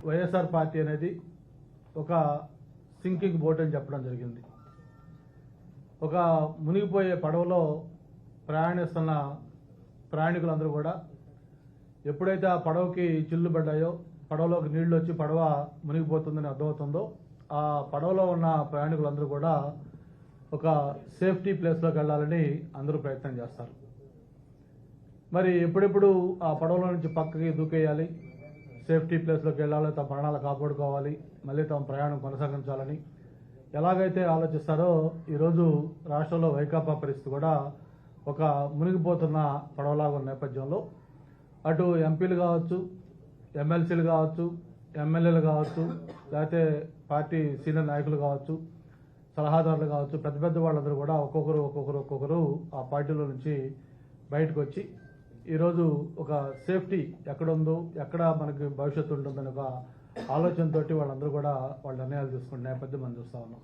YSR party అనేది ఒక sinking boat అని చెప్పడం జరిగింది. ఒక మునిగిపోయే పడవలో ప్రయాణిస్తున్న ప్రయాణికులందరూ కూడా ఎప్పుడైతే ఆ పడవకి చిల్లు పడ్డాయో, పడవలోకి నీళ్లు వచ్చి పడవ మునిగిపోతుందని అర్థమవుతుందో, ఆ పడవలో ఉన్న ప్రయాణికులందరూ కూడా ఒక సేఫ్టీ ప్లేస్లోకి వెళ్ళాలని అందరూ ప్రయత్నం చేస్తారు. మరి ఎప్పుడెప్పుడు ఆ పడవలో నుంచి పక్కకి దూకేయాలి, సేఫ్టీ ప్లేస్లోకి వెళ్ళాలి, తమ ప్రాణాలు కాపాడుకోవాలి, మళ్ళీ తమ ప్రయాణం కొనసాగించాలని ఎలాగైతే ఆలోచిస్తారో ఈరోజు రాష్ట్రంలో వైకాపా పరిస్థితి కూడా ఒక మునిగిపోతున్న పడవలాగా ఉన్న నేపథ్యంలో అటు ఎంపీలు కావచ్చు, ఎమ్మెల్సీలు కావచ్చు, ఎమ్మెల్యేలు కావచ్చు, లేకపోతే పార్టీ సీనియర్ నాయకులు కావచ్చు, సలహాదారులు కావచ్చు, పెద్ద పెద్ద వాళ్ళందరూ కూడా ఒక్కొక్కరు ఆ పార్టీలో నుంచి బయటకు వచ్చి ఈరోజు ఒక సేఫ్టీ ఎక్కడుందో, ఎక్కడ మనకి భవిష్యత్తు ఉంటుందని ఒక ఆలోచనతోటి వాళ్ళందరూ కూడా వాళ్ళ నిర్ణయాలు తీసుకునే నేపథ్యం మనం చూస్తా ఉన్నాం.